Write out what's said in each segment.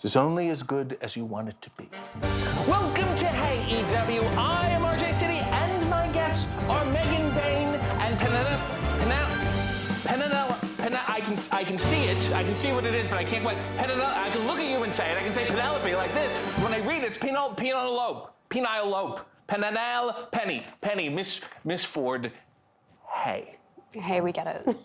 It's only as good as you want it to be. Welcome to AEW. I am RJ City, and my guests are Megan Bayne and Penelope. I can see it. I can see what it is, but I can't quite. Penelope. I can look at you and say it. I can say Penelope like this. When I read it, it's Penelope. Penny. Miss Ford. Hey. Hey, we get it.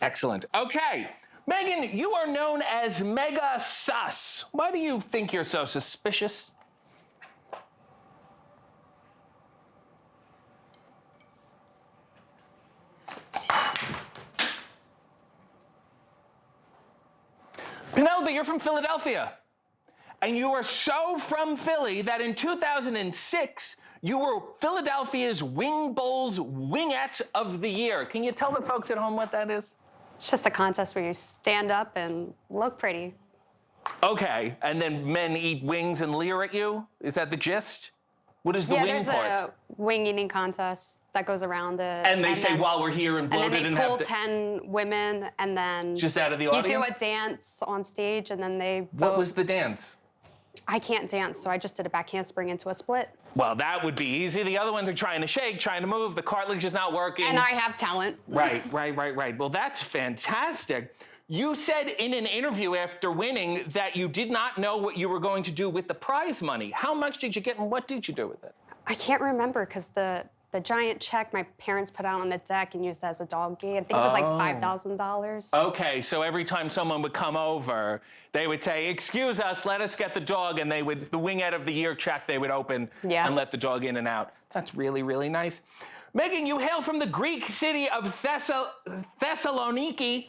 Excellent. Okay. Megan, you are known as Megasus. Why do you think you're so suspicious? Penelope, you're from Philadelphia. And you are so from Philly that in 2006, you were Philadelphia's Wing Bowl's Wingette of the Year. Can you tell the folks at home what that is? It's just a contest where you stand up and look pretty. Okay, and then men eat wings and leer at you? Is that the gist? What is the wing part? Yeah, there's a wing eating contest that goes around it. And they say, while we're here and bloated and and then they have pull to... 10 women, and then... Just out of the audience? You do a dance on stage, and then they vote. What was the dance? I can't dance, so I just did a back handspring into a split. Well, that would be easy. The other ones are trying to shake, trying to move. The cartilage is not working. And I have talent. Right. Well, that's fantastic. You said in an interview after winning that you did not know what you were going to do with the prize money. How much did you get, and what did you do with it? I can't remember, because the giant check my parents put out on the deck and used as a dog gate, I think it was like $5,000. Okay, so every time someone would come over, they would say, "Excuse us, let us get the dog," and they would, the Wingette of the Year check, they would open and let the dog in and out. That's really, really nice. Megan, you hail from the Greek city of Thessaloniki,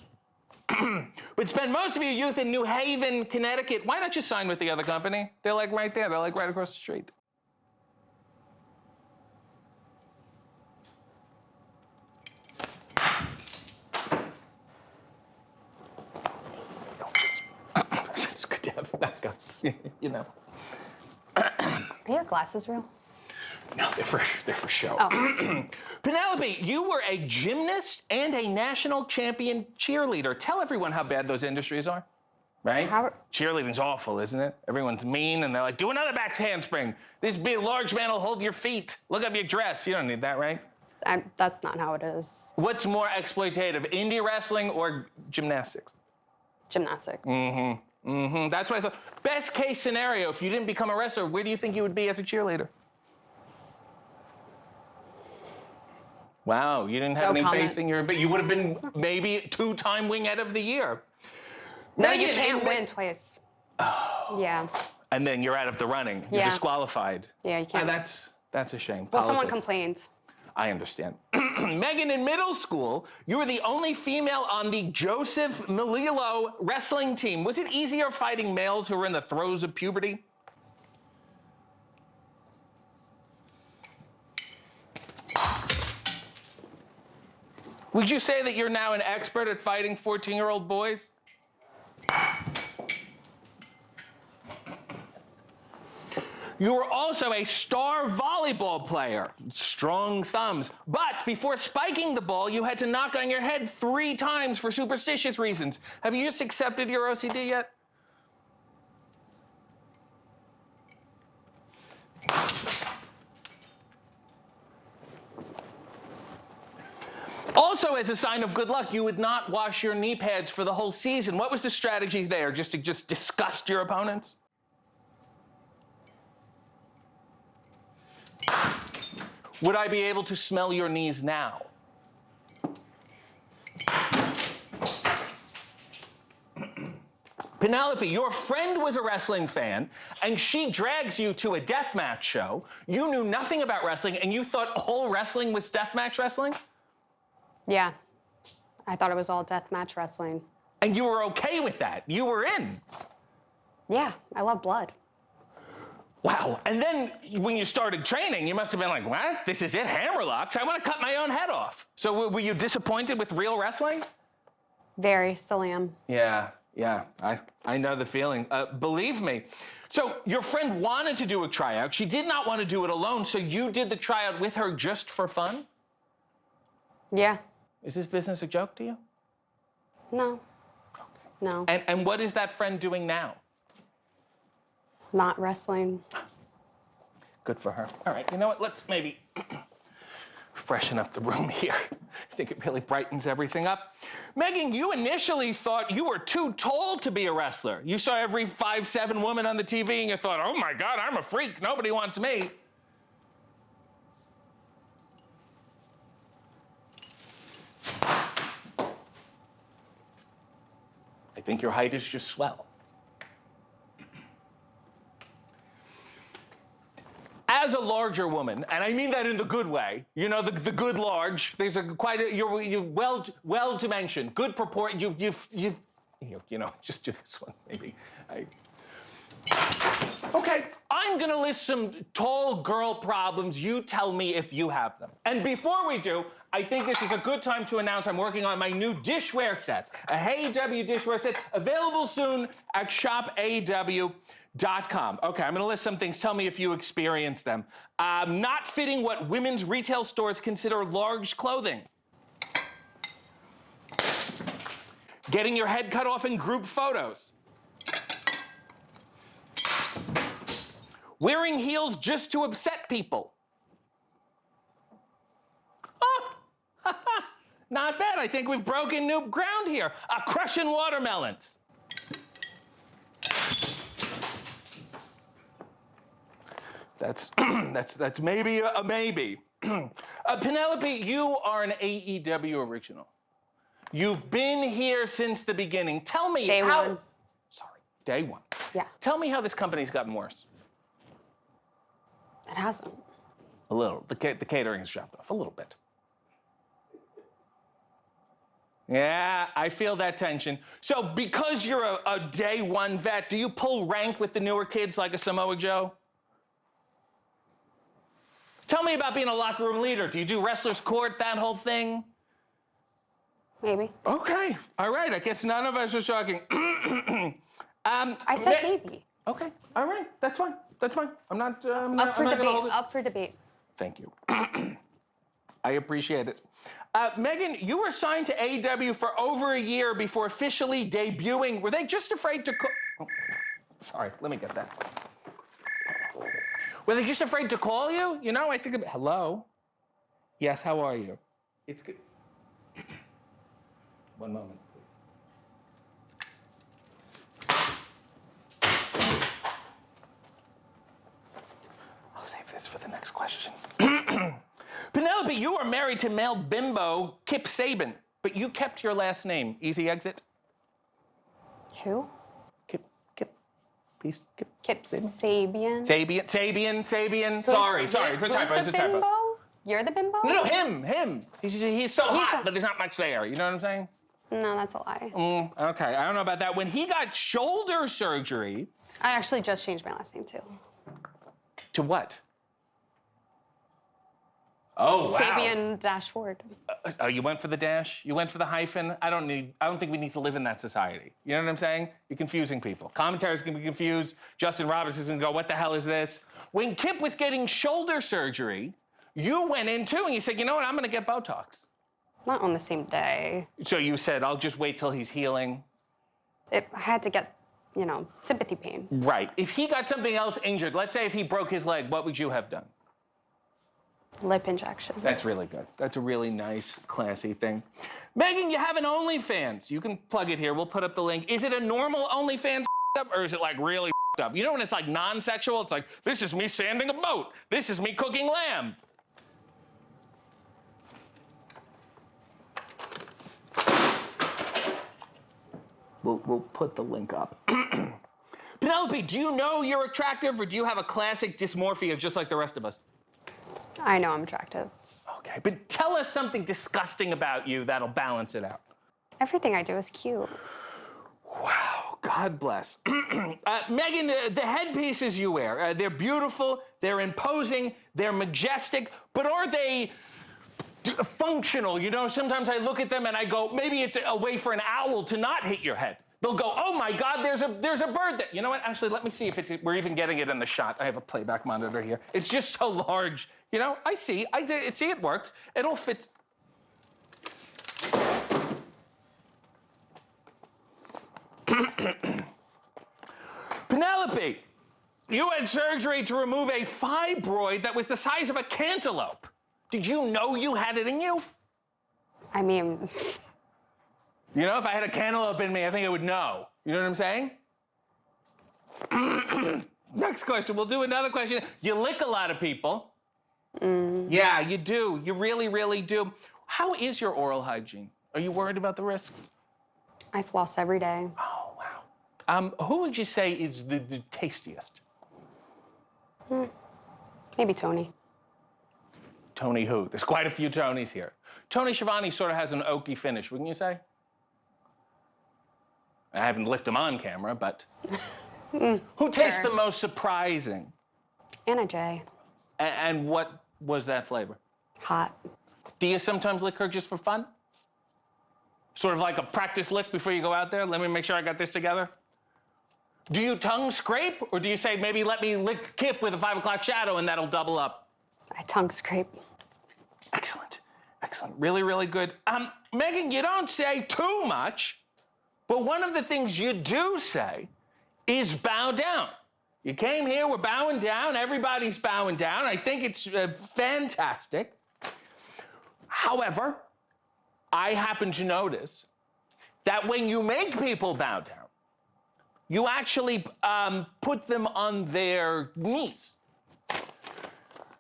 but spend most of your youth in New Haven, Connecticut. Why not just sign with the other company? They're like right there. They're like right across the street. It's good to have backups, you know. Are your glasses real? No, they're for show. Oh. Penelope, you were a gymnast and a national champion cheerleader. Tell everyone how bad those industries are, right? Cheerleading's awful, isn't it? Everyone's mean, and they're like, "Do another back handspring. This big, large man will hold your feet. Look up your dress." You don't need that, right? That's not how it is. What's more exploitative, indie wrestling or gymnastics? Gymnastics. That's what I thought. Best case scenario, if you didn't become a wrestler, where do you think you would be as a cheerleader? Wow, you didn't have any faith in your... But you would have been maybe two-time Wingette of the Year. No, you can't win twice. Oh. Yeah. And then you're out of the running. You're disqualified. Yeah, you can't. And that's a shame. Well, someone complained. I understand. Megan, in middle school, you were the only female on the Joseph Melillo wrestling team. Was it easier fighting males who were in the throes of puberty? Would you say that you're now an expert at fighting 14-year-old boys? You were also a star volleyball player. Strong thumbs. But before spiking the ball, you had to knock on your head 3 times for superstitious reasons. Have you just accepted your OCD yet? Also, as a sign of good luck, you would not wash your knee pads for the whole season. What was the strategy there? Just to disgust your opponents? Would I be able to smell your knees now? Penelope, your friend was a wrestling fan, and she drags you to a deathmatch show. You knew nothing about wrestling, and you thought all wrestling was deathmatch wrestling? Yeah. I thought it was all deathmatch wrestling. And you were okay with that? You were in? Yeah, I love blood. Wow. And then when you started training, you must have been like, what? This is it? Hammerlocks? I want to cut my own head off. So were you disappointed with real wrestling? Very, still am. Yeah. I know the feeling. Believe me. So your friend wanted to do a tryout. She did not want to do it alone, so you did the tryout with her just for fun? Yeah. Is this business a joke to you? No. Okay. No. And what is that friend doing now? Not wrestling. Good for her. All right, you know what? Let's maybe freshen up the room here. I think it really brightens everything up. Megan, you initially thought you were too tall to be a wrestler. You saw every 5'7" woman on the TV and you thought, oh my God, I'm a freak. Nobody wants me. I think your height is just swell. As a larger woman, and I mean that in the good way, you know, the good large, there's you're well dimensioned, good proportion, you know, just do this one, maybe. Okay, I'm gonna list some tall girl problems. You tell me if you have them. And before we do, I think this is a good time to announce I'm working on my new dishware set, a AEW dishware set, available soon at shopaew.com. Okay, I'm gonna list some things. Tell me if you experience them. Not fitting what women's retail stores consider large clothing. Getting your head cut off in group photos. Wearing heels just to upset people. Oh, not bad. I think we've broken new ground here. Crushing watermelons. That's maybe a maybe. Penelope, you are an AEW original. You've been here since the beginning. Tell me Day how. one. Sorry, day one. Yeah. Tell me how this company's gotten worse. It hasn't. A little. The catering has dropped off a little bit. Yeah, I feel that tension. So because you're a day one vet, do you pull rank with the newer kids like a Samoa Joe? Tell me about being a locker room leader. Do you do wrestler's court, that whole thing? Maybe. Okay, all right. I guess none of us are talking. I said maybe. Okay, all right. That's fine. That's fine. I'm not Up for debate. Thank you. I appreciate it. Megan, you were signed to AEW for over a year before officially debuting. Were they just afraid to oh, sorry, let me get that. Were they just afraid to call you? You know, I think hello? Yes, how are you? It's good. One moment, please. I'll save this for the next question. Penelope, you are married to male bimbo Kip Sabian, but you kept your last name. Easy exit? Who? Kip. Kip Sabian. Sabian. Sorry. It's a typo. Who's the bimbo? You're the bimbo? No, him. He's so hot, but there's not much there. You know what I'm saying? No, that's a lie. Okay, I don't know about that. When he got shoulder surgery. I actually just changed my last name too. To what? Oh, wow. Sabian-Ford. Oh, you went for the dash? You went for the hyphen? I don't think we need to live in that society. You know what I'm saying? You're confusing people. Commentators can be confused. Justin Robinson's gonna go, what the hell is this? When Kip was getting shoulder surgery, you went in too and you said, you know what, I'm gonna get Botox. Not on the same day. So you said, I'll just wait till he's healing. I had to get, sympathy pain. Right. If he got something else injured, let's say if he broke his leg, what would you have done? Lip injections. That's really good. That's a really nice, classy thing. Megan, you have an OnlyFans. You can plug it here. We'll put up the link. Is it a normal OnlyFans up, or is it like really up? You know when it's like non-sexual? It's like, this is me sanding a boat. This is me cooking lamb. We'll put the link up. Penelope, do you know you're attractive, or do you have a classic dysmorphia just like the rest of us? I know I'm attractive. Okay, but tell us something disgusting about you that'll balance it out. Everything I do is cute. Wow, God bless. Megan, the headpieces you wear, they're beautiful, they're imposing, they're majestic, but are they functional? You know, sometimes I look at them and I go, maybe it's a way for an owl to not hit your head. They'll go, oh my God, there's a bird there. You know what? Actually, let me see if we're even getting it in the shot. I have a playback monitor here. It's just so large. You know, I see it works. It'll fit. Penelope, You had surgery to remove a fibroid that was the size of a cantaloupe. Did you know you had it in you? I mean... You know, if I had a cantaloupe in me, I think I would know. You know what I'm saying? Next question. We'll do another question. You lick a lot of people. Yeah, you do. You really, really do. How is your oral hygiene? Are you worried about the risks? I floss every day. Oh, wow. Who would you say is the tastiest? Maybe Tony. Tony who? There's quite a few Tonys here. Tony Schiavone sort of has an oaky finish, wouldn't you say? I haven't licked him on camera, but... Who tastes the most surprising? Anna Jay. And what was that flavor? Hot. Do you sometimes lick her just for fun? Sort of like a practice lick before you go out there? Let me make sure I got this together. Do you tongue scrape? Or do you say, maybe let me lick Kip with a 5 o'clock shadow and that'll double up? I tongue scrape. Excellent. Excellent. Really, really good. Megan, you don't say too much, but one of the things you do say is bow down. You came here, we're bowing down, everybody's bowing down. I think it's fantastic. However, I happen to notice that when you make people bow down, you actually put them on their knees.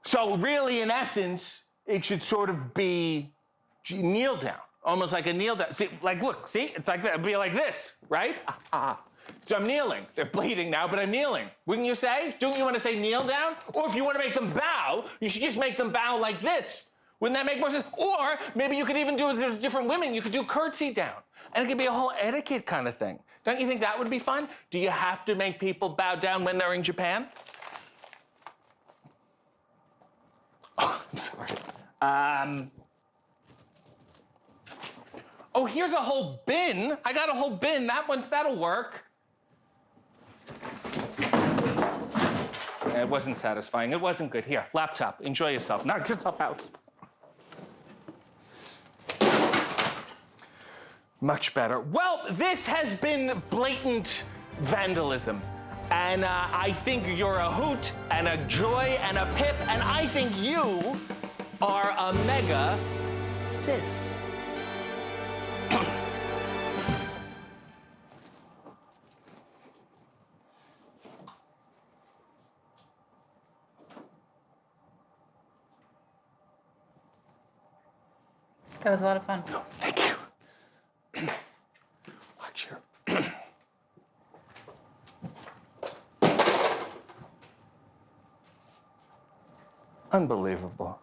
So really, in essence, it should sort of be kneel down, almost like a kneel down. See, like, look, see, it's like that. It'd be like this, right? So I'm kneeling. They're bleeding now, but I'm kneeling. Wouldn't you say? Don't you want to say kneel down? Or if you want to make them bow, you should just make them bow like this. Wouldn't that make more sense? Or maybe you could even do it with different women. You could do curtsy down. And it could be a whole etiquette kind of thing. Don't you think that would be fun? Do you have to make people bow down when they're in Japan? Oh, I'm sorry. Oh, here's a whole bin. I got a whole bin. That'll work. It wasn't satisfying. It wasn't good. Here, laptop. Enjoy yourself. Knock yourself out. Much better. Well, this has been blatant vandalism. And I think you're a hoot and a joy and a pip, and I think you are a mega sis. That was a lot of fun. Oh, thank you. Watch your... Unbelievable.